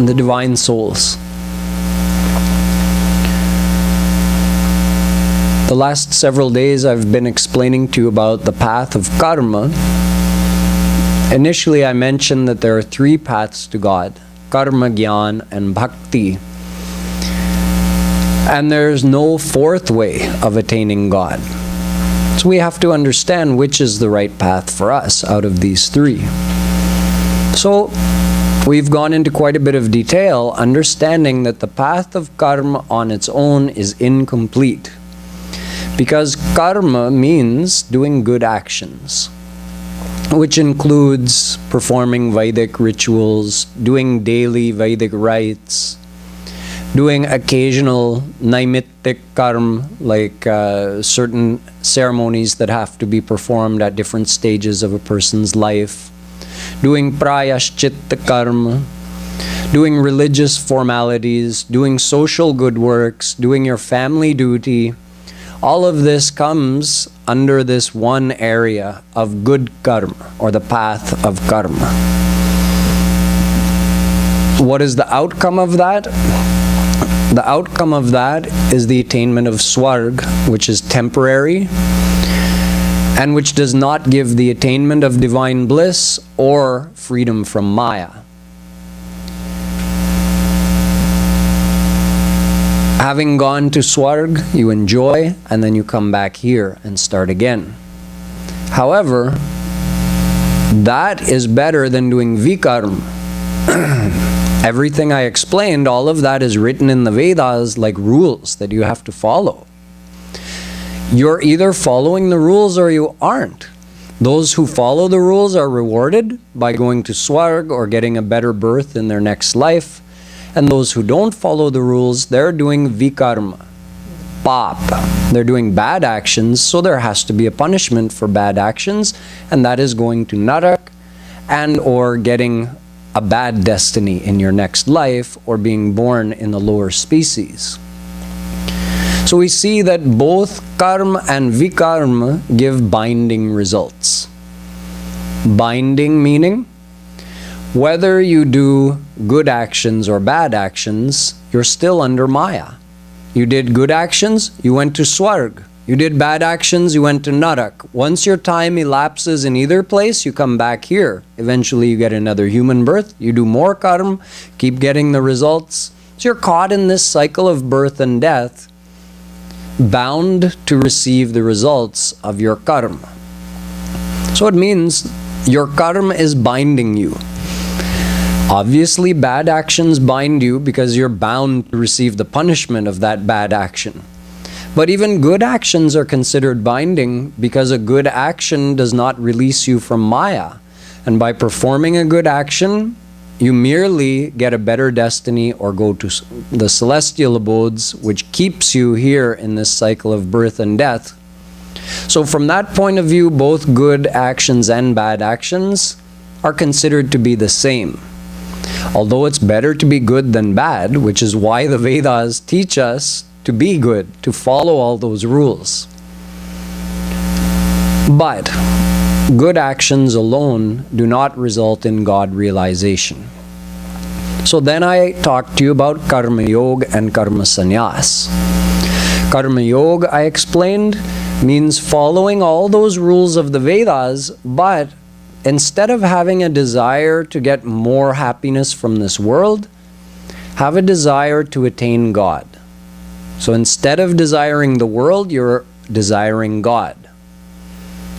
the divine souls. The last several days I've been explaining to you about the path of karma. Initially I mentioned that there are three paths to God: karma, jnana, and bhakti. And there's no fourth way of attaining God. So we have to understand which is the right path for us out of these three. So we've gone into quite a bit of detail, understanding that the path of karma on its own is incomplete. Because karma means doing good actions, which includes performing Vedic rituals, doing daily Vedic rites, doing occasional naimittik karma, like certain ceremonies that have to be performed at different stages of a person's life, doing prayashchitta karma, doing religious formalities, doing social good works, doing your family duty. All of this comes under this one area of good karma, or the path of karma. What is the outcome of that? The outcome of that is the attainment of swarg, which is temporary, and which does not give the attainment of divine bliss or freedom from Maya. Having gone to swarg, you enjoy, and then you come back here and start again. However, that is better than doing vikarma. Everything I explained, all of that is written in the Vedas like rules that you have to follow. You're either following the rules or you aren't. Those who follow the rules are rewarded by going to swarg or getting a better birth in their next life. And those who don't follow the rules, they're doing vikarma, pap. They're doing bad actions, so there has to be a punishment for bad actions, and that is going to narak and or getting a bad destiny in your next life or being born in the lower species. So we see that both karma and vikarma give binding results. Binding meaning, whether you do good actions or bad actions, you're still under Maya. You did good actions, you went to swarg. You did bad actions, you went to narak. Once your time elapses in either place, you come back here. Eventually you get another human birth, you do more karma, keep getting the results. So you're caught in this cycle of birth and death, bound to receive the results of your karma. So it means your karma is binding you. Obviously, bad actions bind you because you're bound to receive the punishment of that bad action. But even good actions are considered binding because a good action does not release you from Maya. And by performing a good action, you merely get a better destiny or go to the celestial abodes, which keeps you here in this cycle of birth and death. So from that point of view, both good actions and bad actions are considered to be the same. Although it's better to be good than bad, which is why the Vedas teach us to be good, to follow all those rules. But good actions alone do not result in God realization. So then I talked to you about Karma Yoga and Karma Sannyas. Karma Yoga, I explained, means following all those rules of the Vedas, but instead of having a desire to get more happiness from this world, have a desire to attain God. So instead of desiring the world, you're desiring God.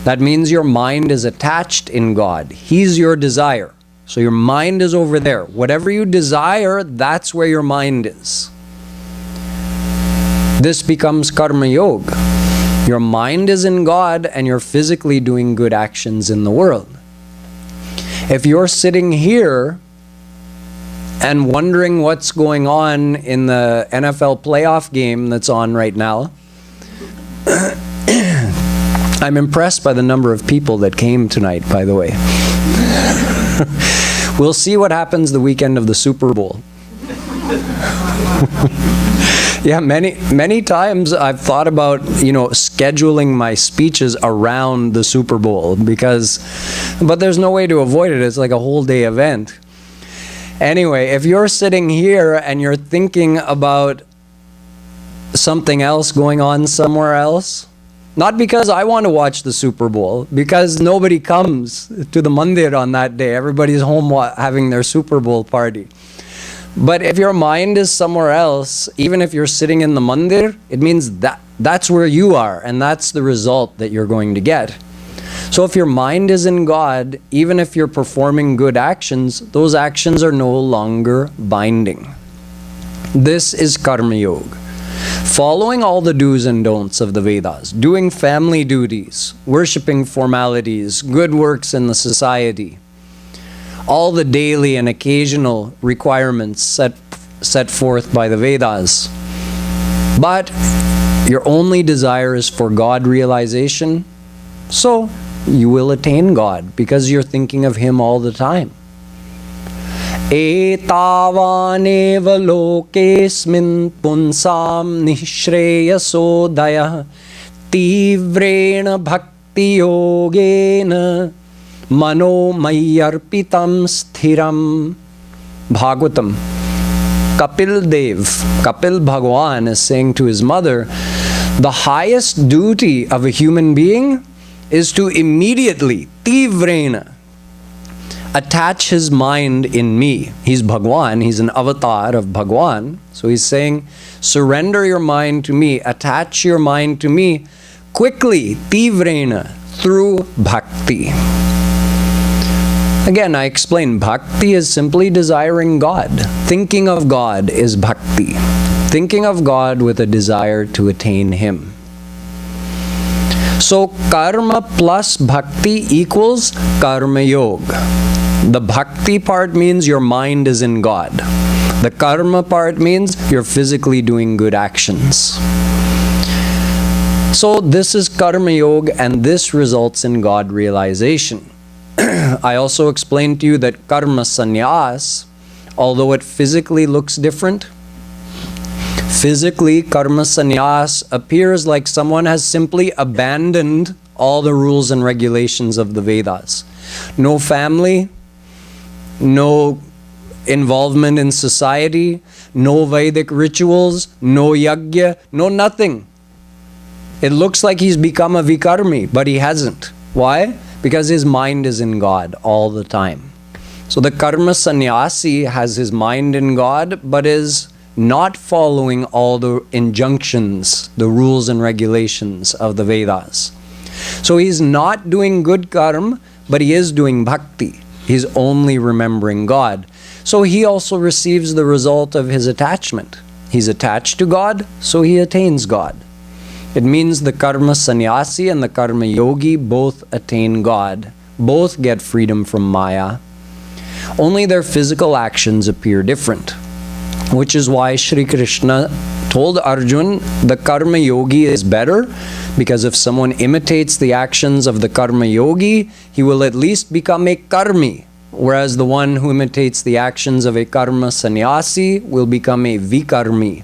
That means your mind is attached in God. He's your desire. So your mind is over there. Whatever you desire, that's where your mind is. This becomes Karma Yoga. Your mind is in God and you're physically doing good actions in the world. If you're sitting here and wondering what's going on in the NFL playoff game that's on right now, I'm impressed by the number of people that came tonight, by the way. We'll see what happens the weekend of the Super Bowl. Yeah, many times I've thought about, scheduling my speeches around the Super Bowl but there's no way to avoid it. It's like a whole day event. Anyway, if you're sitting here and you're thinking about something else going on somewhere else, not because I want to watch the Super Bowl, because nobody comes to the mandir on that day. Everybody's home having their Super Bowl party. But if your mind is somewhere else, even if you're sitting in the mandir, it means that that's where you are, and that's the result that you're going to get. So if your mind is in God, even if you're performing good actions, those actions are no longer binding. This is Karma Yoga. Following all the do's and don'ts of the Vedas, doing family duties, worshipping formalities, good works in the society, all the daily and occasional requirements set forth by the Vedas. But your only desire is for God realization, so you will attain God because you're thinking of Him all the time. Etavaneva lokesmin punsam nishreyasodaya tivrena bhakti yogena mano mayarpitam sthiram. Bhagavatam. Kapil Bhagwan is saying to his mother, the highest duty of a human being is to immediately, tivrena, attach his mind in me. He's Bhagwan, he's an avatar of Bhagwan. So he's saying, surrender your mind to me, attach your mind to me quickly, tivrena, through bhakti. Again, I explained, bhakti is simply desiring God. Thinking of God is bhakti. Thinking of God with a desire to attain Him. So karma plus bhakti equals karma yoga. The bhakti part means your mind is in God. The karma part means you're physically doing good actions. So this is karma yoga, and this results in God realization. I also explained to you that karma sannyas, although it physically looks different, physically, karma sannyas appears like someone has simply abandoned all the rules and regulations of the Vedas. No family, no involvement in society, no Vedic rituals, no yajna, no nothing. It looks like he's become a vikarmi, but he hasn't. Why? Because his mind is in God all the time. So the karma sannyasi has his mind in God, but is not following all the injunctions, the rules and regulations of the Vedas. So he's not doing good karma, but he is doing bhakti. He's only remembering God. So he also receives the result of his attachment. He's attached to God, so he attains God. It means the karma sannyasi and the karma yogi both attain God. Both get freedom from Maya. Only their physical actions appear different. Which is why Shri Krishna told Arjun the karma yogi is better, because if someone imitates the actions of the karma yogi, he will at least become a karmi, whereas the one who imitates the actions of a karma sannyasi will become a vikarmi.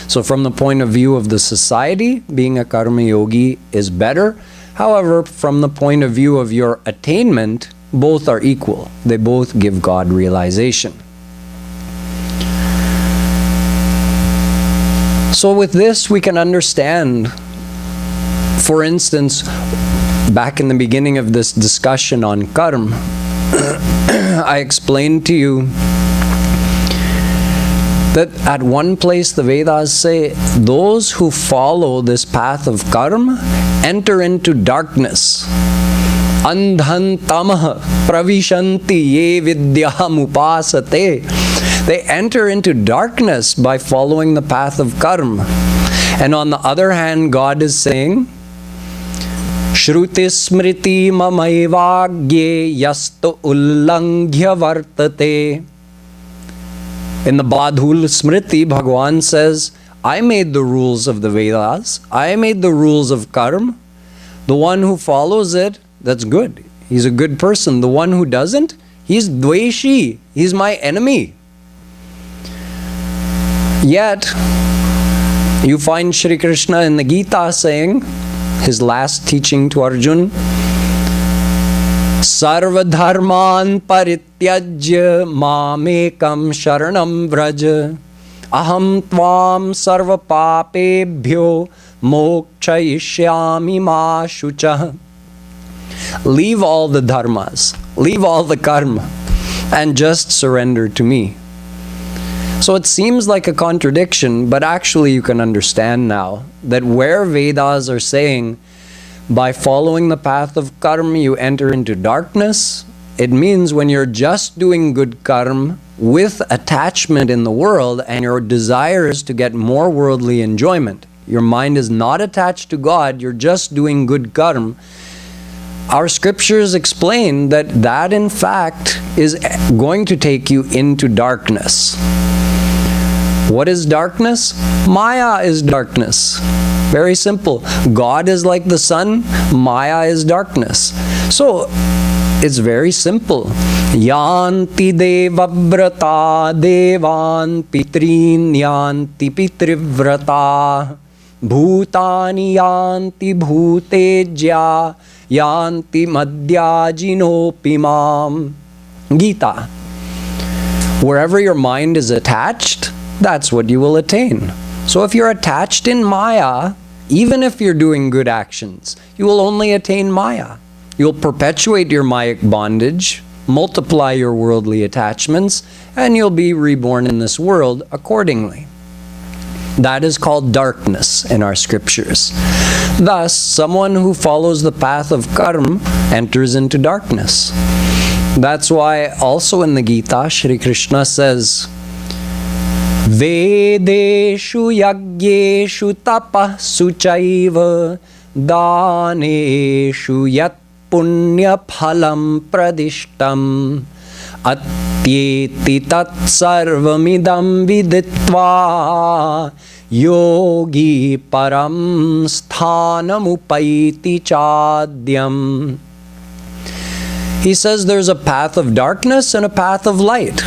So from the point of view of the society, being a karma yogi is better. However, from the point of view of your attainment, both are equal. They both give God realization. So with this, we can understand, for instance, back in the beginning of this discussion on Karm, I explained to you that at one place the Vedas say, those who follow this path of Karm enter into darkness. Andhan tamah pravishanti ye vidyam upasate. They enter into darkness by following the path of karma. And on the other hand, God is saying, Shruti smriti mamaivagye yasto ullanghya vartate. In the Badhul Smriti, Bhagwan says, I made the rules of the Vedas. I made the rules of karma. The one who follows it, that's good. He's a good person. The one who doesn't, he's dveshi. He's my enemy. Yet, you find Shri Krishna in the Gita saying, his last teaching to Arjun, Sarva dharman parityajya mamekam sharanam vraja aham tvam sarva papebhyo mokshayishyami ma shucha. Leave all the dharmas, leave all the karma, and just surrender to me. So it seems like a contradiction, but actually you can understand now that where Vedas are saying by following the path of karma you enter into darkness, it means when you're just doing good karma with attachment in the world and your desire is to get more worldly enjoyment, your mind is not attached to God, you're just doing good karma. Our scriptures explain that that in fact is going to take you into darkness. What is darkness? Maya is darkness. Very simple. God is like the sun, Maya is darkness. So it's very simple. Yanti devavrata devan pitrin yanti pitrivrata bhutani yanti bhutejya yanti madhyajinopimam. Gita. Wherever your mind is attached, that's what you will attain. So if you're attached in Maya, even if you're doing good actions, you will only attain Maya. You'll perpetuate your Mayic bondage, multiply your worldly attachments, and you'll be reborn in this world accordingly. That is called darkness in our scriptures. Thus, someone who follows the path of karma enters into darkness. That's why also in the Gita, Shri Krishna says, Vedeshu yagyeshu tapah suchaiva daneshu yat punya phalam pradishtam atyeti tat sarvamidam viditva yogi param sthanamupaiti chadyam. He says there's a path of darkness and a path of light.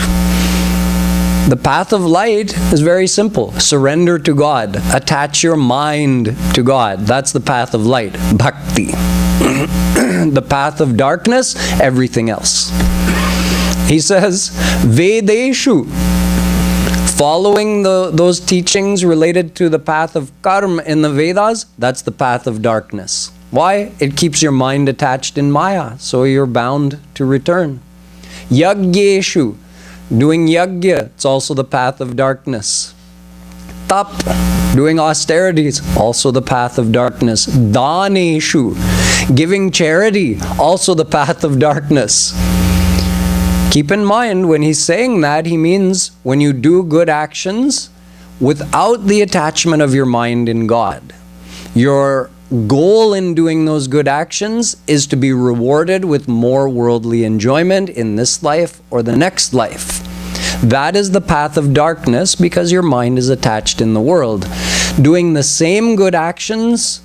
The path of light is very simple. Surrender to God. Attach your mind to God. That's the path of light. Bhakti. The path of darkness, everything else. He says, Vedeshu. Following those teachings related to the path of karma in the Vedas, that's the path of darkness. Why? It keeps your mind attached in Maya, so you're bound to return. Yagyeshu. Doing yagya, it's also the path of darkness. Tap, doing austerities, also the path of darkness. Daneshu, giving charity, also the path of darkness. Keep in mind, when he's saying that, he means when you do good actions without the attachment of your mind in God. Your goal in doing those good actions is to be rewarded with more worldly enjoyment in this life or the next life. That is the path of darkness because your mind is attached in the world. Doing the same good actions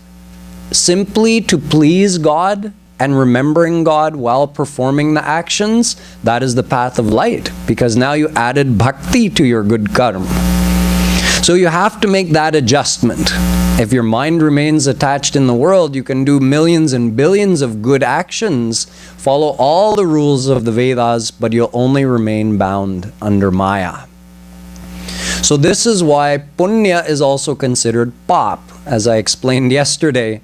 simply to please God and remembering God while performing the actions, that is the path of light because now you added bhakti to your good karma. So you have to make that adjustment. If your mind remains attached in the world, you can do millions and billions of good actions, follow all the rules of the Vedas, but you'll only remain bound under Maya. So this is why punya is also considered pap, as I explained yesterday.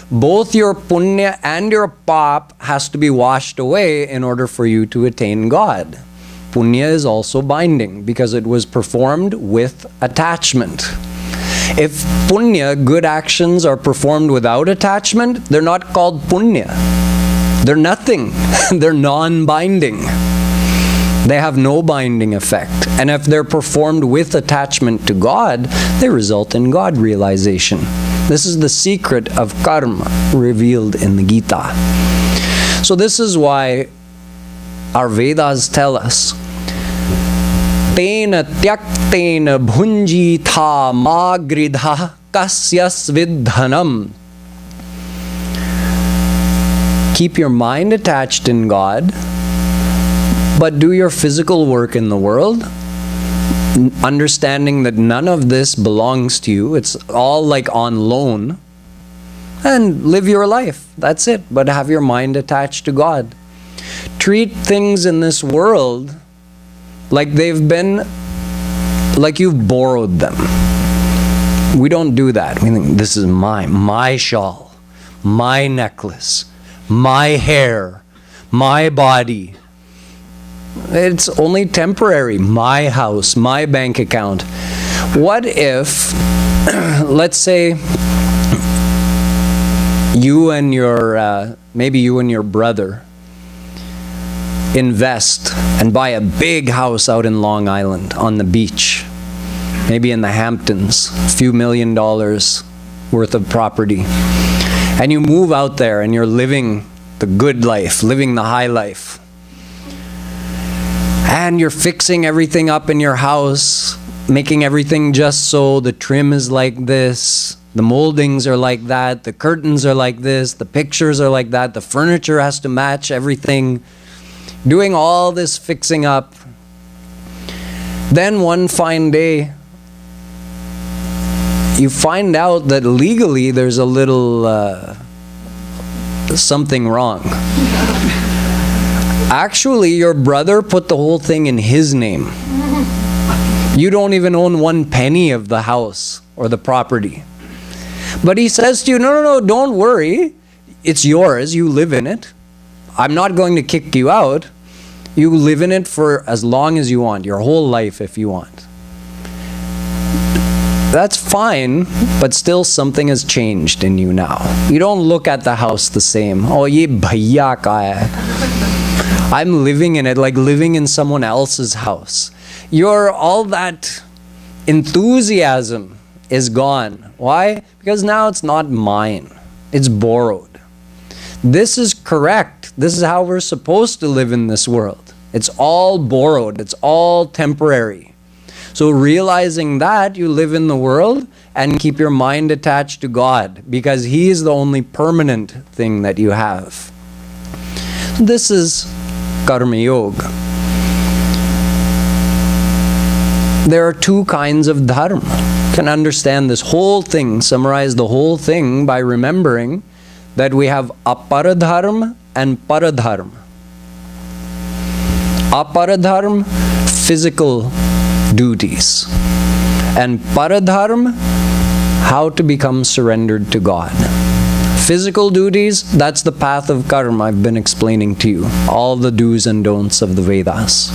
Both your punya and your pap has to be washed away in order for you to attain God. Punya is also binding because it was performed with attachment. If punya, good actions, are performed without attachment, they're not called punya. They're nothing. They're non-binding. They have no binding effect. And if they're performed with attachment to God, they result in God realization. This is the secret of karma revealed in the Gita. So this is why our Vedas tell us, Tena tyaktena bhunjitha magridha kasyas vidhanam. Keep your mind attached in God, but do your physical work in the world, understanding that none of this belongs to you. It's all like on loan. And live your life. That's it. But have your mind attached to God. treat things in this world like they've been, like you've borrowed them. We don't do that. We think, this is my shawl, my necklace, my hair, my body. It's only temporary. My house, my bank account. What if, let's say, you and your, maybe you and your brother invest and buy a big house out in Long Island on the beach, maybe in the Hamptons, a few $1 million worth of property. And you move out there and you're living the good life, living the high life. And you're fixing everything up in your house, making everything just so. The trim is like this, the moldings are like that, the curtains are like this, the pictures are like that, the furniture has to match everything. Doing all this fixing up. Then one fine day, you find out that legally there's a little something wrong. Actually, your brother put the whole thing in his name. You don't even own 1 penny of the house or the property. But he says to you, no, don't worry. It's yours. You live in it. I'm not going to kick you out. You live in it for as long as you want, your whole life if you want. That's fine, but still something has changed in you now. You don't look at the house the same. Oh, ye bhaiya ka hai. I'm living in it like living in someone else's house. All that enthusiasm is gone. Why? Because now it's not mine. It's borrowed. This is correct. This is how we're supposed to live in this world. It's all borrowed. It's all temporary. So realizing that, you live in the world and keep your mind attached to God, because He is the only permanent thing that you have. This is Karma Yoga. There are 2 kinds of dharma. You can understand this whole thing, summarize the whole thing by remembering that we have aparadharma and paradharma. Aparadharma, physical duties, and paradharma, how to become surrendered to God. Physical duties, that's the path of karma I've been explaining to you, all the do's and don'ts of the Vedas.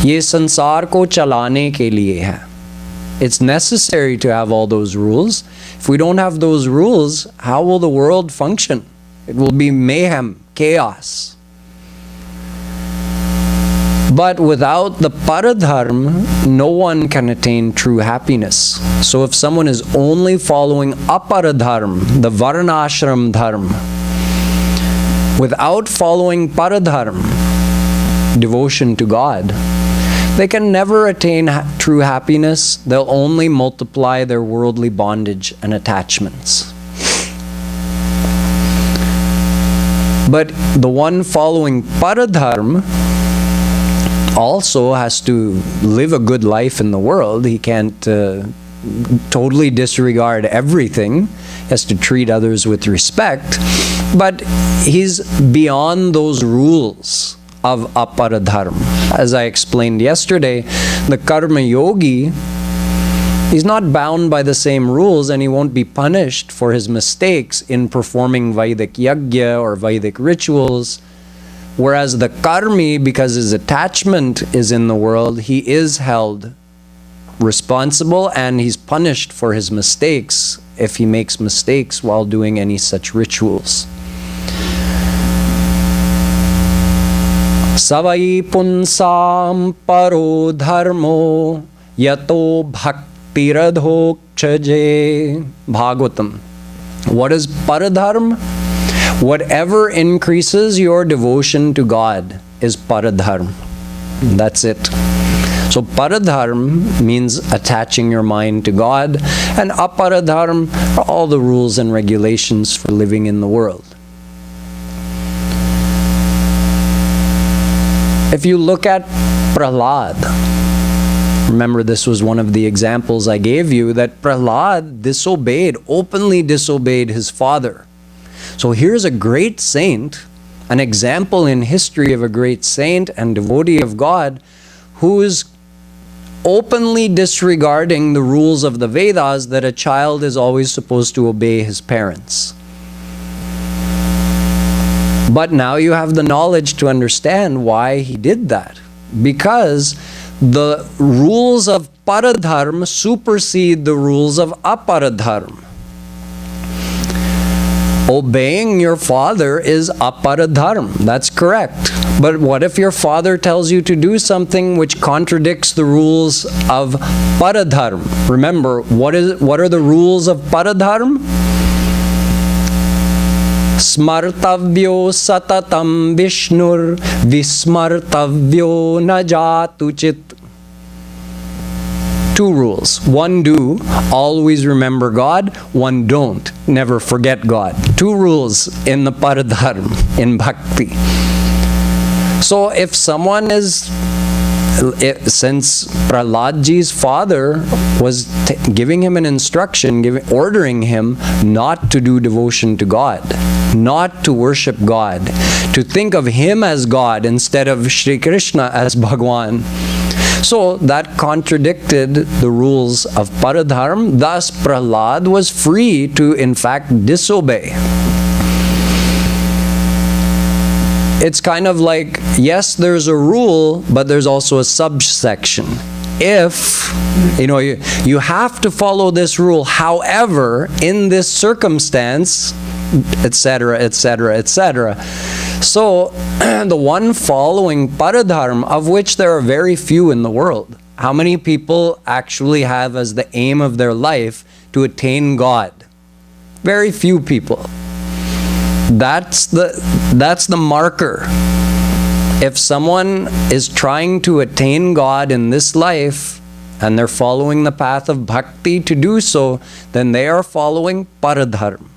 Ye sansar ko chalane ke liye hai. It's necessary to have all those rules. If we don't have those rules, how will the world function? It will be mayhem, chaos. But without the paradharma, no one can attain true happiness. So if someone is only following aparadharma, the varnashram dharma, without following paradharma, devotion to God, they can never attain true happiness. They'll only multiply their worldly bondage and attachments. But the one following paradharma also has to live a good life in the world. He can't totally disregard everything. He has to treat others with respect. But he's beyond those rules of aparadharma. As I explained yesterday, the karma yogi, he's not bound by the same rules, and he won't be punished for his mistakes in performing Vedic yajna or Vedic rituals. Whereas the karmi, because his attachment is in the world, he is held responsible and he's punished for his mistakes if he makes mistakes while doing any such rituals. Savai punsam paro dharmo yato bhaktiradhokshaje. Bhagavatam. What is paradharma? Whatever increases your devotion to God is paradharma. That's it. So paradharma means attaching your mind to God, and aparadharma are all the rules and regulations for living in the world. If you look at Prahlad, remember this was one of the examples I gave you, that Prahlad openly disobeyed his father. So here's a great saint, an example in history of a great saint and devotee of God who is openly disregarding the rules of the Vedas that a child is always supposed to obey his parents. But now you have the knowledge to understand why he did that. Because the rules of paradharma supersede the rules of aparadharma. Obeying your father is aparadharma. That's correct. But what if your father tells you to do something which contradicts the rules of paradharma? Remember, what are the rules of paradharma? Smartavyo satatam vishnur vismartavyo na jatuchit. Two rules. One, do, always remember God. One, don't, never forget God. Two rules in the paradharma, in bhakti. So if someone is, since Prahladji's father was giving him an instruction, ordering him not to do devotion to God, not to worship God, to think of him as God instead of Shri Krishna as Bhagwan. So that contradicted the rules of paradharma. Thus Prahlad was free to in fact disobey. It's kind of like, yes, there's a rule, but there's also a subsection. If, you have to follow this rule, however, in this circumstance, etc., etc., etc. So, the one following paradharma, of which there are very few in the world. How many people actually have as the aim of their life to attain God? Very few people. That's the marker. If someone is trying to attain God in this life and they're following the path of bhakti to do so, then they are following paradharma.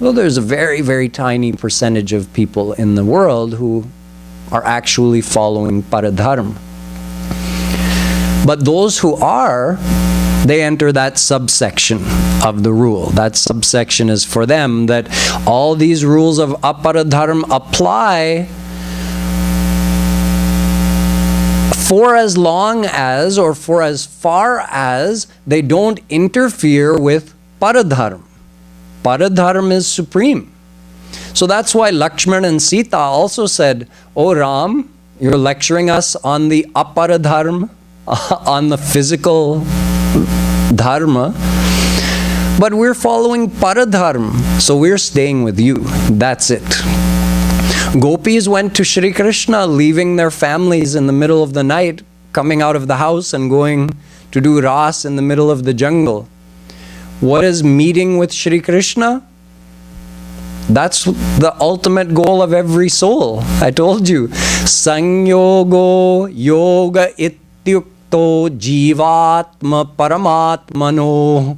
Well, there's a very, very tiny percentage of people in the world who are actually following paradharma. But those who are, they enter that subsection of the rule. That subsection is for them that all these rules of aparadharma apply for as long as or for as far as they don't interfere with paradharma. Paradharma is supreme. So that's why Lakshman and Sita also said, "Oh Ram, you're lecturing us on the aparadharma, on the physical dharma, but we're following paradharma, so we're staying with you." That's it. Gopis went to Shri Krishna, leaving their families in the middle of the night, coming out of the house and going to do ras in the middle of the jungle. What is meeting with Shri Krishna? That's the ultimate goal of every soul. I told you, Sangyogo yoga ityukto jivatma paramatmano.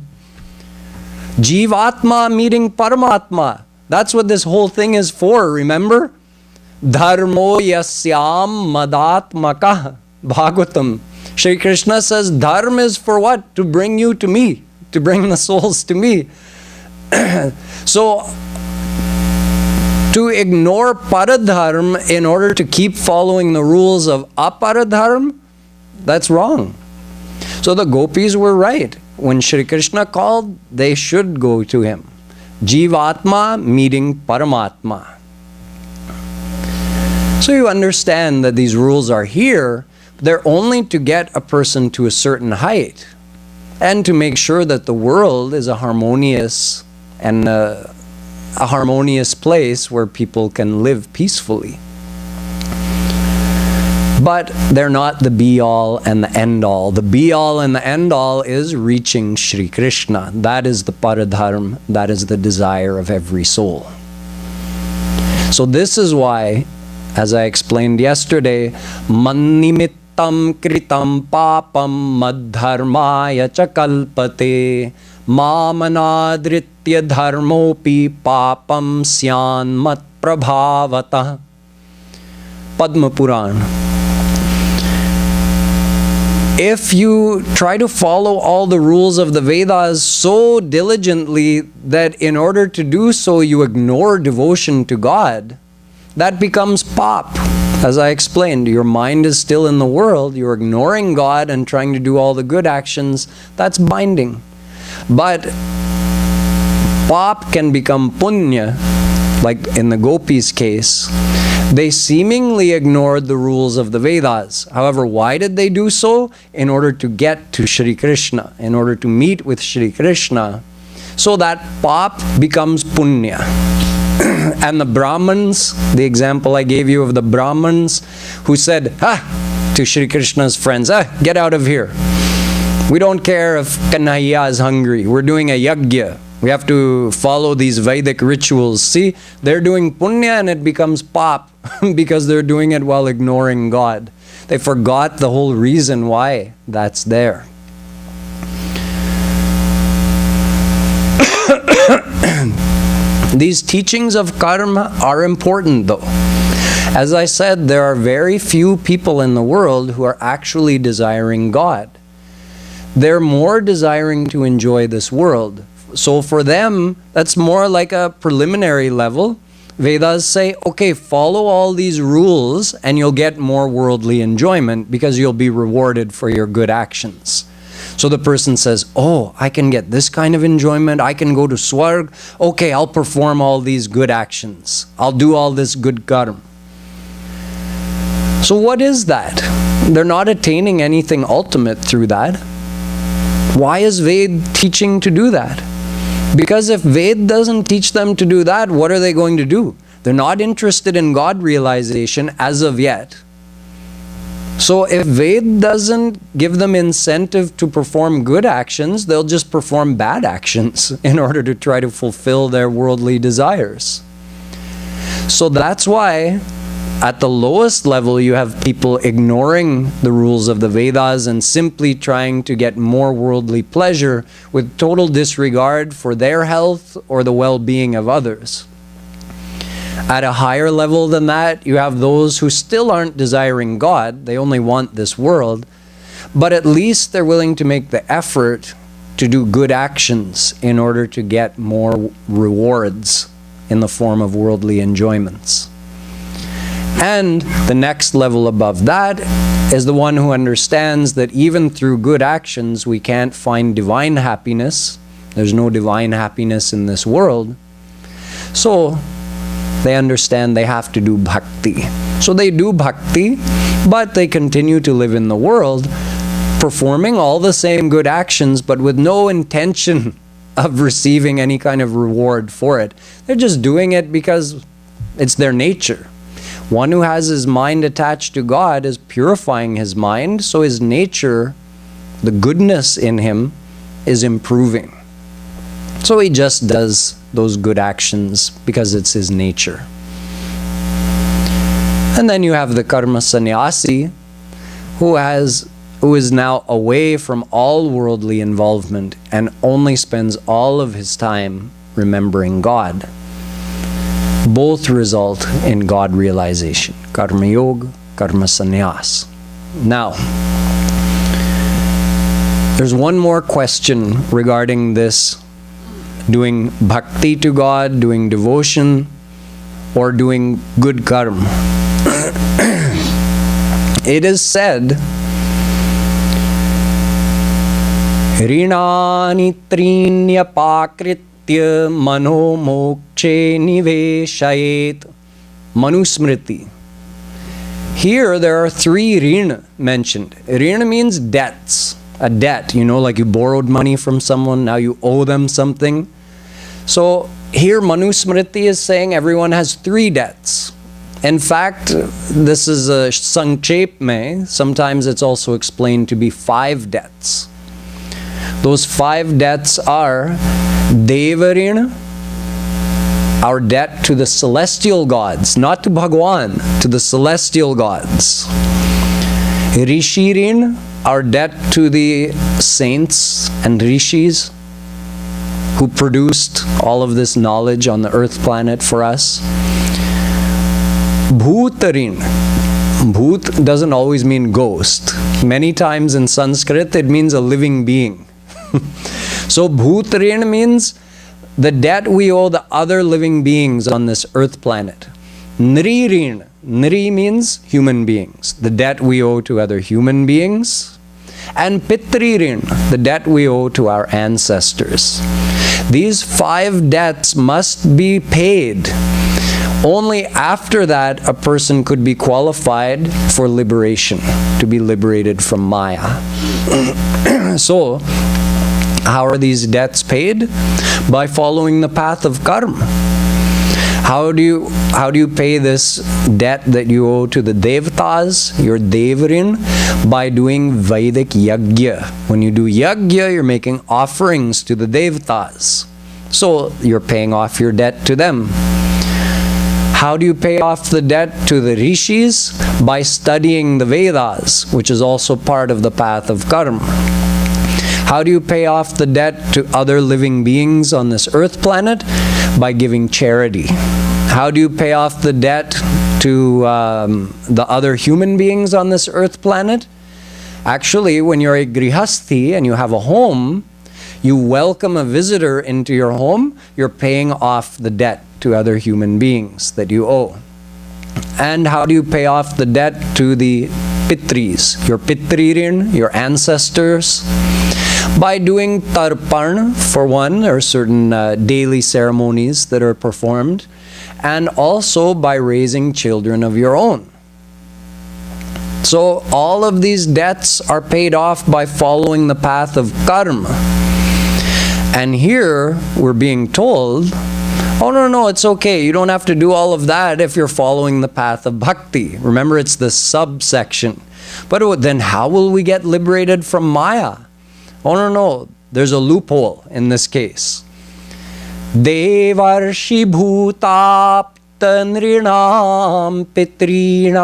Jivatma meeting Paramatma. That's what this whole thing is for, remember? Dharmo yasyam madatmaka. Bhagavatam. Shri Krishna says, dharma is for what? To bring you to me. To bring the souls to me. So, to ignore paradharma in order to keep following the rules of aparadharma, that's wrong. So the gopis were right. When Shri Krishna called, they should go to him. Jivatma meeting Paramatma. So you understand that these rules are here. They're only to get a person to a certain height and to make sure that the world is a harmonious and a harmonious place where people can live peacefully. But they're not the be-all and the end-all. The be-all and the end-all is reaching Shri Krishna. That is the paradharma. That is the desire of every soul. So this is why, as I explained yesterday, mannimittam kritam papam madharmaya cha kalpate mamanadritya dharmopi papam syan mat prabhavata. Padma Puran. If you try to follow all the rules of the Vedas so diligently that in order to do so you ignore devotion to God, that becomes pop. As I explained, your mind is still in the world, you're ignoring God and trying to do all the good actions, that's binding. But pop can become punya, like in the gopis' case. They seemingly ignored the rules of the Vedas. However, why did they do so? In order to get to Shri Krishna, in order to meet with Shri Krishna. So that pop becomes punya. And the Brahmins, the example I gave you of the Brahmins who said, to Shri Krishna's friends, get out of here. We don't care if Kanhaiya is hungry. We're doing a yagya. We have to follow these Vedic rituals. See, they're doing punya and it becomes pop because they're doing it while ignoring God. They forgot the whole reason why that's there. These teachings of karma are important though. As I said, there are very few people in the world who are actually desiring God. They're more desiring to enjoy this world. So for them, that's more like a preliminary level. Vedas say, okay, follow all these rules and you'll get more worldly enjoyment because you'll be rewarded for your good actions. So the person says, oh, I can get this kind of enjoyment. I can go to Swarg. Okay, I'll perform all these good actions. I'll do all this good karma. So what is that? They're not attaining anything ultimate through that. Why is Ved teaching to do that? Because if Ved doesn't teach them to do that, what are they going to do? They're not interested in God realization as of yet. So if Ved doesn't give them incentive to perform good actions, they'll just perform bad actions in order to try to fulfill their worldly desires. So that's why at the lowest level you have people ignoring the rules of the Vedas and simply trying to get more worldly pleasure with total disregard for their health or the well-being of others. At a higher level than that, you have those who still aren't desiring God. They only want this world. But at least they're willing to make the effort to do good actions in order to get more rewards in the form of worldly enjoyments. And the next level above that is the one who understands that even through good actions we can't find divine happiness. There's no divine happiness in this world. So they understand they have to do bhakti. So they do bhakti, but they continue to live in the world, performing all the same good actions, but with no intention of receiving any kind of reward for it. They're just doing it because it's their nature. One who has his mind attached to God is purifying his mind, so his nature, the goodness in him, is improving. So he just does those good actions because it's his nature. And then you have the karma sannyasi who is now away from all worldly involvement and only spends all of his time remembering God. Both result in God realization. Karma yoga, karma sannyas. Now, there's one more question regarding this: doing bhakti to God, doing devotion, or doing good karma. It is said, Rinani trinyapakritya mano mokshe niveshayet manusmriti. Here there are 3 rina mentioned. Rina means debts. A debt, you know, like you borrowed money from someone, now you owe them something. So here Manusmriti is saying everyone has 3 debts. In fact, this is a Sanchep mein. Sometimes it's also explained to be 5 debts. Those 5 debts are Devarina, our debt to the celestial gods, not to Bhagwan, to the celestial gods. Rishirin, our debt to the saints and rishis who produced all of this knowledge on the earth planet for us. Bhutarin. Bhut doesn't always mean ghost. Many times in Sanskrit it means a living being. So Bhutarin means the debt we owe the other living beings on this earth planet. Nririn. Nri means human beings, the debt we owe to other human beings. And Pitririn, the debt we owe to our ancestors. These 5 debts must be paid. Only after that a person could be qualified for liberation, to be liberated from Maya. So, how are these debts paid? By following the path of Karm. How do you pay this debt that you owe to the Devatas, your Devarin? By doing Vedic Yagya. When you do Yagya, you're making offerings to the Devatas. So you're paying off your debt to them. How do you pay off the debt to the Rishis? By studying the Vedas, which is also part of the path of Karma. How do you pay off the debt to other living beings on this earth planet? By giving charity. How do you pay off the debt to the other human beings on this earth planet? Actually, when you're a grihasthi and you have a home, you welcome a visitor into your home, you're paying off the debt to other human beings that you owe. And how do you pay off the debt to the Pitris, your Pitririn, your ancestors? By doing tarpan, for one. There are certain daily ceremonies that are performed, and also by raising children of your own. So all of these debts are paid off by following the path of karma. And here we're being told, oh no, it's okay, you don't have to do all of that if you're following the path of bhakti. Remember, it's the subsection. But then how will we get liberated from Maya? Oh no, there's a loophole in this case. Devarshi bhutapta nrinam pitrinam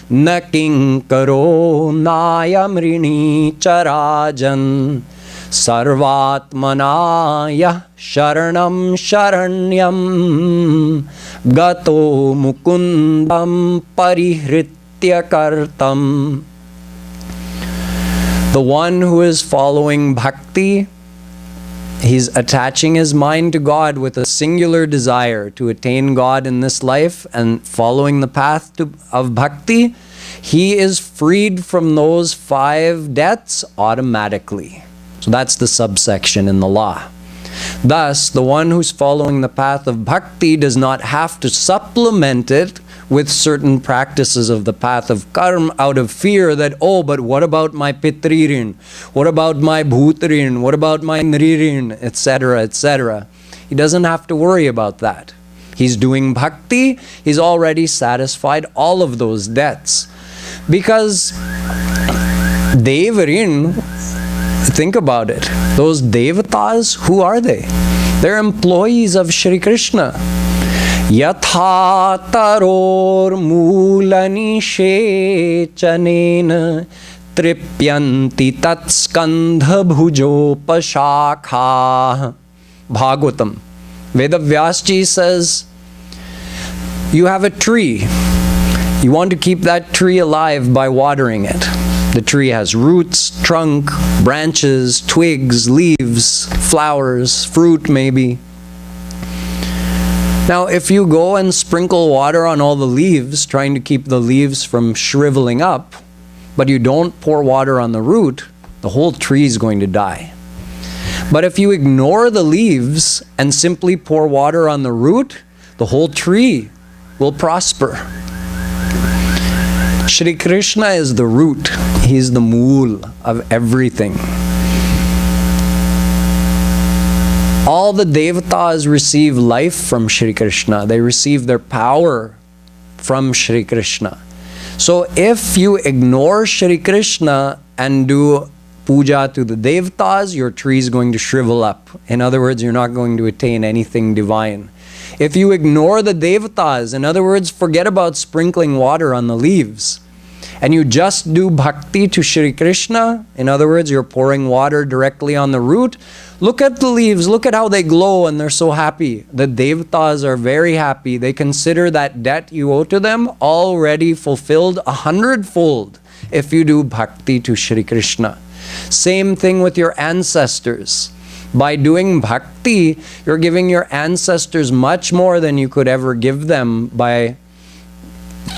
nakinkaro nayamrini charajan sarvatmanaya sharanam sharanyam gato mukundam parihritya kartam. The one who is following bhakti, he's attaching his mind to God with a singular desire to attain God in this life and following the path of bhakti, he is freed from those 5 debts automatically. So that's the subsection in the law. Thus, the one who's following the path of bhakti does not have to supplement it with certain practices of the path of karma out of fear that, oh, but what about my pitririn? What about my bhutrin? What about my nririn? Etc., etc. He doesn't have to worry about that. He's doing bhakti, he's already satisfied all of those debts. Because Devarin, think about it, those Devatas, who are they? They're employees of Shri Krishna. Yatha taror mulani shechanena tripyanti tatskandha bhujopashakha. Bhagavatam. Vedavyasji says, you have a tree. You want to keep that tree alive by watering it. The tree has roots, trunk, branches, twigs, leaves, flowers, fruit maybe. Now, if you go and sprinkle water on all the leaves, trying to keep the leaves from shriveling up, but you don't pour water on the root, the whole tree is going to die. But if you ignore the leaves and simply pour water on the root, the whole tree will prosper. Shri Krishna is the root. He is the mool of everything. All the Devatas receive life from Shri Krishna. They receive their power from Shri Krishna. So if you ignore Shri Krishna and do puja to the Devatas, your tree is going to shrivel up. In other words, you're not going to attain anything divine. If you ignore the Devatas, in other words, forget about sprinkling water on the leaves, and you just do bhakti to Shri Krishna, in other words, you're pouring water directly on the root, look at the leaves, look at how they glow and they're so happy. The Devatas are very happy. They consider that debt you owe to them already fulfilled 100-fold if you do bhakti to Shri Krishna. Same thing with your ancestors. By doing bhakti, you're giving your ancestors much more than you could ever give them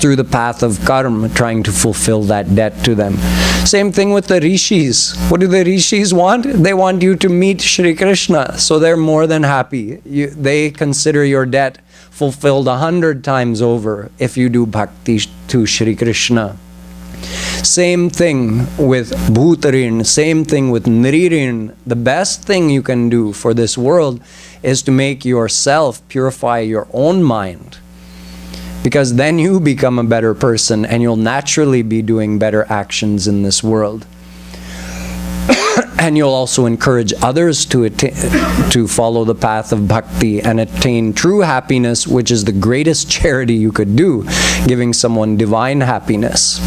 through the path of karma, trying to fulfill that debt to them. Same thing with the rishis. What do the rishis want? They want you to meet Shri Krishna, so they're more than happy. They consider your debt fulfilled 100 times over if you do bhakti to Shri Krishna. Same thing with bhutarin, same thing with niririn. The best thing you can do for this world is to make yourself purify your own mind. Because then you become a better person and you'll naturally be doing better actions in this world. And you'll also encourage others to follow the path of bhakti and attain true happiness, which is the greatest charity you could do, giving someone divine happiness.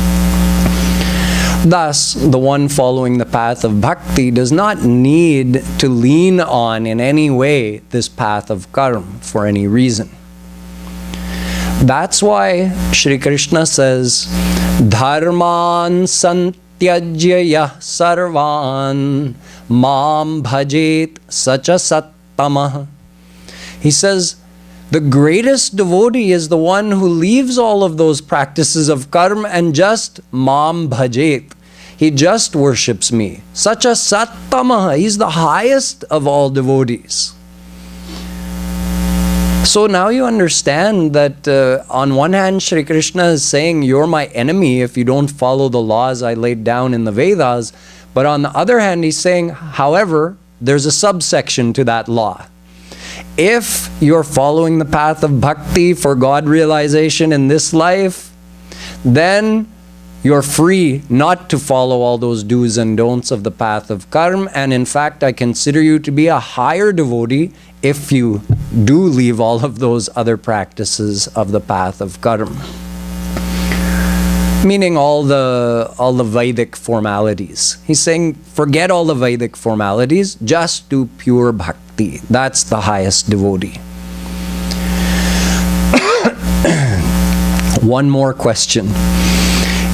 Thus, the one following the path of bhakti does not need to lean on in any way this path of karma for any reason. That's why Shri Krishna says, Dharman santyajya yah sarvan mam bhajet sacha sattamah. He says, the greatest devotee is the one who leaves all of those practices of karma and just mam bhajet. He just worships me. Sacha sattamah. He's the highest of all devotees. So now you understand that on one hand, Shri Krishna is saying, you're my enemy if you don't follow the laws I laid down in the Vedas. But on the other hand, he's saying, however, there's a subsection to that law. If you're following the path of bhakti for God realization in this life, then you're free not to follow all those do's and don'ts of the path of karma. And in fact, I consider you to be a higher devotee if you do leave all of those other practices of the path of karma. Meaning all the Vedic formalities. He's saying, forget all the Vedic formalities, just do pure bhakti. That's the highest devotee. One more question.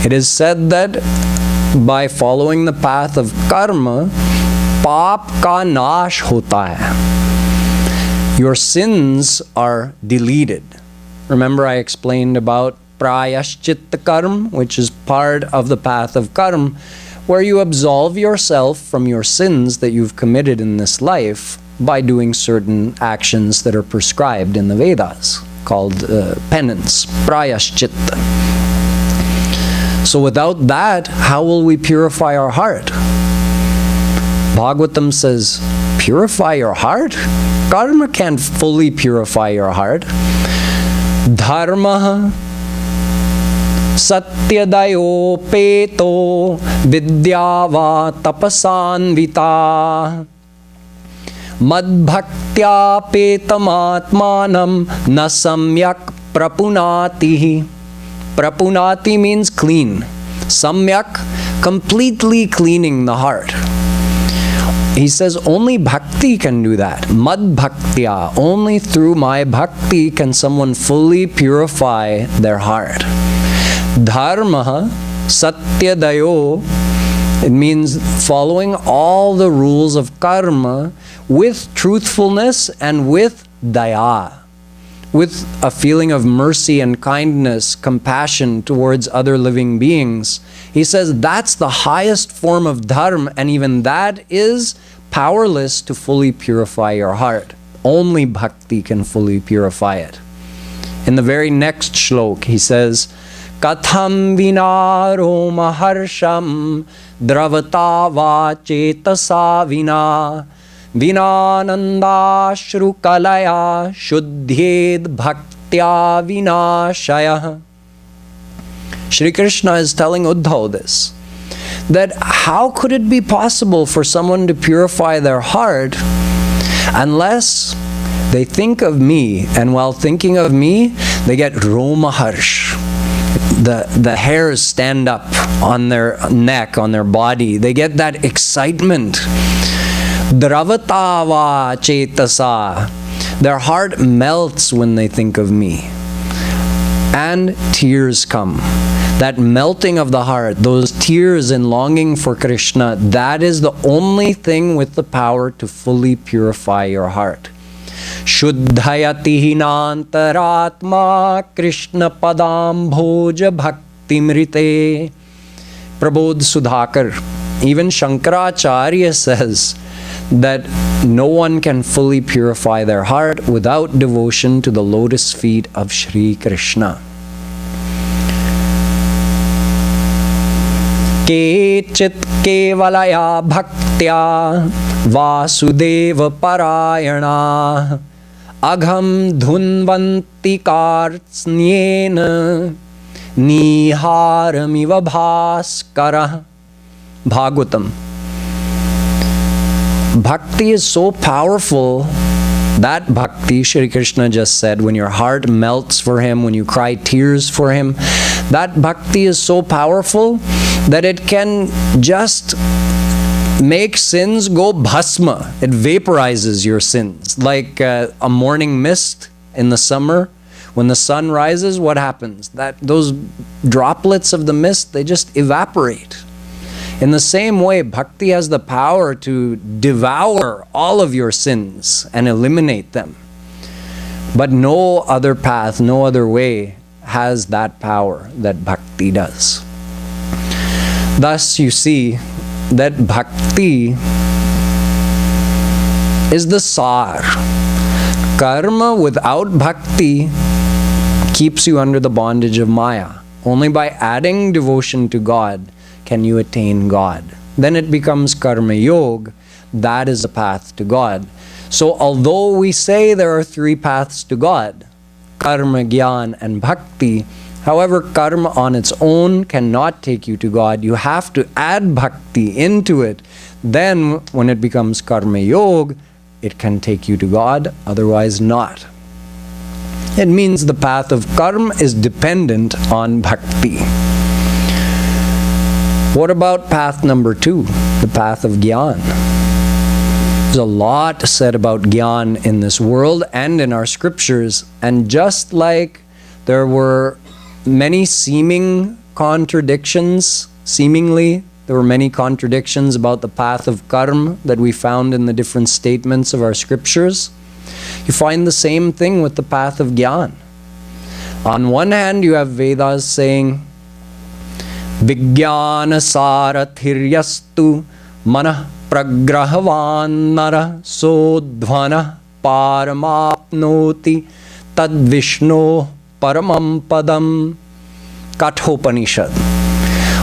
It is said that by following the path of karma, paap ka nash hota hai. Your sins are deleted. Remember I explained about prayashchitta karma, which is part of the path of karma, where you absolve yourself from your sins that you've committed in this life by doing certain actions that are prescribed in the Vedas, called penance, prayashchitta. So without that, how will we purify our heart? Bhagavatam says, purify your heart? Karma can't fully purify your heart. Dharma satyadayo peto vidyava tapasanvita madbhaktya petamatmanam na samyak prapunati. Prapunati means clean. Samyak, completely cleaning the heart. He says only bhakti can do that. Mad bhaktya. Only through my bhakti can someone fully purify their heart. Dharma, satyadayo, it means following all the rules of karma with truthfulness and with daya, with a feeling of mercy and kindness, compassion towards other living beings. He says that's the highest form of dharma, and even that is powerless to fully purify your heart. Only bhakti can fully purify it. In the very next shlok, he says, Katham vinaro maharsham dravata va chetasa vina vinanandashru kalaya shuddhed bhaktya vinashaya. Shri Krishna is telling Uddhav this, that how could it be possible for someone to purify their heart unless they think of me, and while thinking of me, they get romaharsh. The hairs stand up on their neck, on their body. They get that excitement. Dravatava chetasa. Their heart melts when they think of me. and tears come. That melting of the heart, those tears in longing for Krishna, that is the only thing with the power to fully purify your heart. Shuddhayati hinantaratma Krishna padam bhoja bhakti mrite. Prabodh Sudhakar, even Shankaracharya says that no one can fully purify their heart without devotion to the lotus feet of Shri Krishna. Kechit kevalaya bhaktya vasudeva parayana agham dhunvanti kartsnyena niharamiva bhaskara. Bhagavatam. Bhakti is so powerful. That bhakti, Shri Krishna just said, when your heart melts for Him, when you cry tears for Him, that bhakti is so powerful that it can just make sins go bhasma. It vaporizes your sins. Like a morning mist in the summer. When the sun rises, what happens? Those droplets of the mist, they just evaporate. In the same way, bhakti has the power to devour all of your sins and eliminate them. But no other path, no other way has that power that bhakti does. Thus, you see that bhakti is the sar. Karma without bhakti keeps you under the bondage of Maya. Only by adding devotion to God can you attain God. Then it becomes karma yoga. That is the path to God. So although we say there are three paths to God, karma, jnana, and bhakti, however, karma on its own cannot take you to God. You have to add bhakti into it. Then when it becomes karma yoga, it can take you to God, otherwise not. It means the path of karma is dependent on bhakti. What about path number 2, the path of jnana? There's a lot said about jnana in this world and in our scriptures, and just like there were many seemingly there were many contradictions about the path of karma that we found in the different statements of our scriptures, you find the same thing with the path of jnana. On one hand, you have Vedas saying, Vijnana saratthiryastu manah pragrahavan nara sodhvana paramapnoti tad vishno paramam padam. Kathopanishad.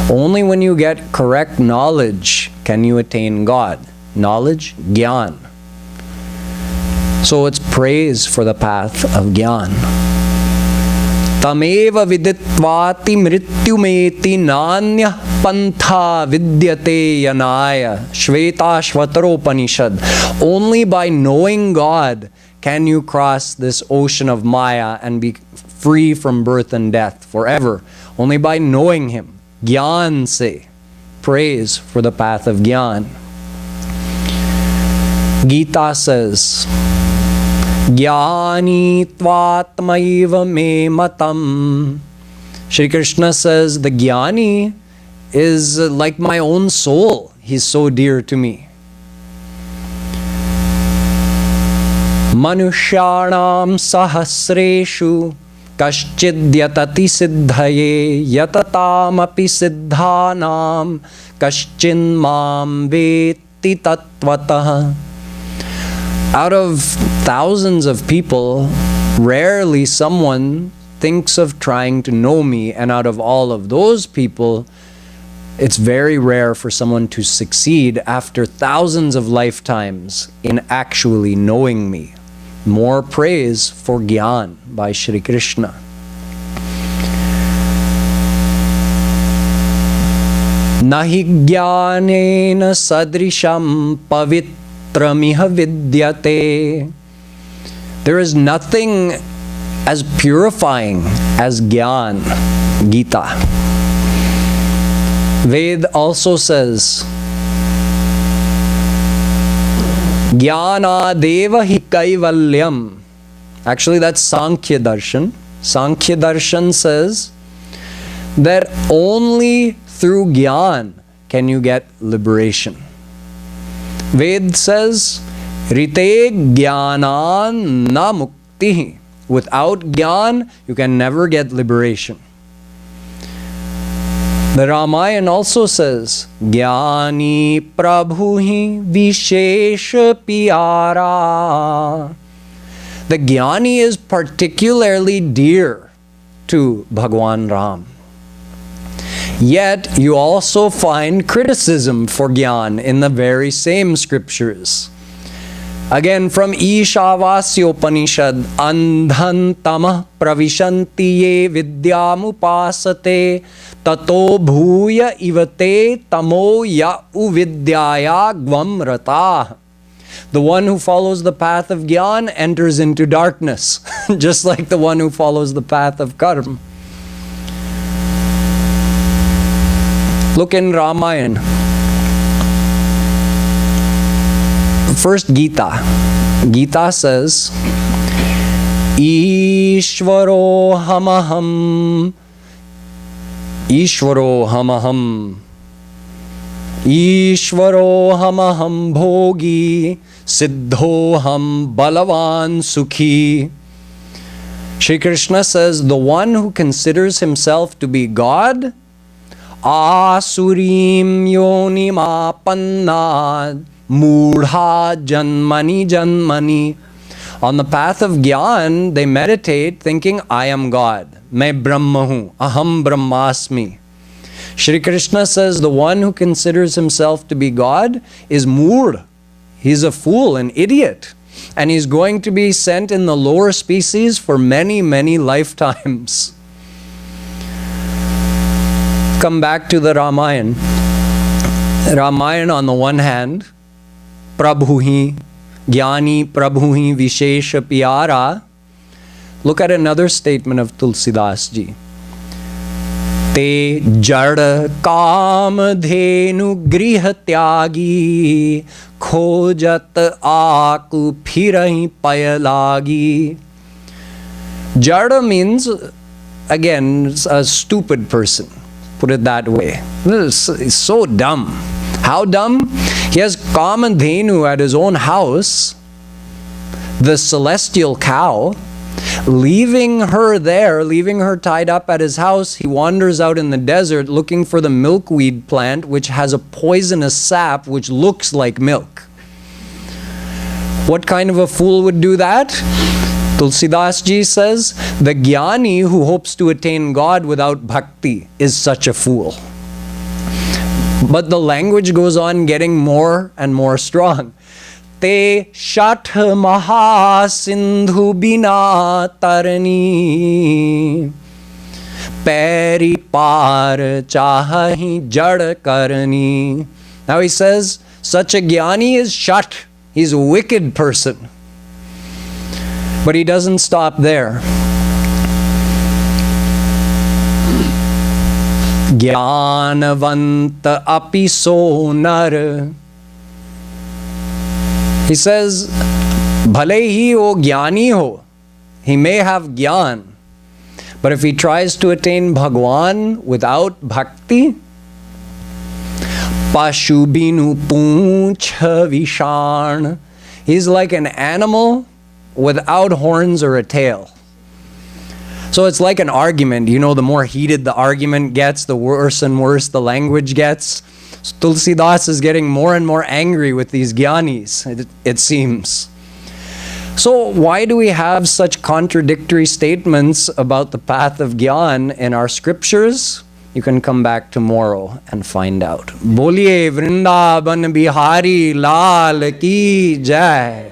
Only when you get correct knowledge can you attain God. Knowledge, jnana. So it's praise for the path of jnana. Tameva viditvati mrityumeti nanya pantha vidyate yanaya. Shvetashvataropanishad. Only by knowing God can you cross this ocean of Maya and be free from birth and death forever. Only by knowing Him. Gyan se. Praise for the path of Gyan. Gita says, Jnani tvatmaiva me matam. Shri Krishna says, the Jnani is like my own soul. He's so dear to me. Manushyanam sahasreshu kaschid yatati siddhaye yatatam-api siddhanam kaschin mam veti tattvataha. Out of thousands of people, rarely someone thinks of trying to know me, and out of all of those people, it's very rare for someone to succeed after thousands of lifetimes in actually knowing me. More praise for Gyan by Shri Krishna. Nahi jnanena sadrisham pavitramiha vidyate. There is nothing as purifying as Gyan, Gita. Ved also says, Jnana deva hi kaivalyam. Actually, that's Sankhya Darshan. Sankhya Darshan says that only through Gyan can you get liberation. Ved says, Rite Gyanan na mukti. Without Gyan, you can never get liberation. The Ramayana also says, Gyani Prabhuhi Vishesha Pyara. The Gyani is particularly dear to Bhagwan Ram. Yet, you also find criticism for Gyan in the very same scriptures. Again, from Ishavasya Upanishad, Andhan tamah pravishanti ye vidyamupasate tato bhuya ivate tamo ya uvidyaya gvam rata. The one who follows the path of Gyan enters into darkness, just like the one who follows the path of Karm. Look in Ramayana. First Gita. Gita says, Ishvaro hamaham. Ishvaro hamaham. Ishvaro hamaham bhogi. Siddhoham balavan sukhi. Shri Krishna says, the one who considers himself to be God, Asurim yonimapannad mudha janmani janmani. On the path of Gyan, they meditate thinking, I am God. Main Brahma hu. Aham Brahmasmi. Shri Krishna says the one who considers himself to be God is Moor. He's a fool, an idiot. And he's going to be sent in the lower species for many, many lifetimes. Come back to the Ramayana. Ramayana on the one hand, Prabhuhi, Gyani Prabhuhi Vishesha Pyara. Look at another statement of Tulsidas ji. Te jada kam dhenu griha tyagi khojat aku phirahi payalagi. Jada means, again, a stupid person. Put it that way. This is so dumb. How dumb? He has Kamadhenu at his own house, the celestial cow. Leaving her there, leaving her tied up at his house, he wanders out in the desert looking for the milkweed plant, which has a poisonous sap which looks like milk. What kind of a fool would do that? Tulsidas ji says, the Gyani who hopes to attain God without bhakti is such a fool. But the language goes on getting more and more strong. Te shat maha sindhu bina tarani peri par chahi jad karani. Now he says, such a Gyani is shat. He's a wicked person. But he doesn't stop there. Gyanavanta api sonar. He says, bhale hi o Gyani ho, he may have Gyan, but if he tries to attain Bhagwan without bhakti, Pashubinu puncha vishan, he's like an animal without horns or a tail. So it's like an argument. You know, the more heated the argument gets, the worse and worse the language gets. So Tulsidas is getting more and more angry with these Gyanis, it seems. So why do we have such contradictory statements about the path of Gyan in our scriptures? You can come back tomorrow and find out. Boliye Vrindavan Bihari Lal Ki Jai.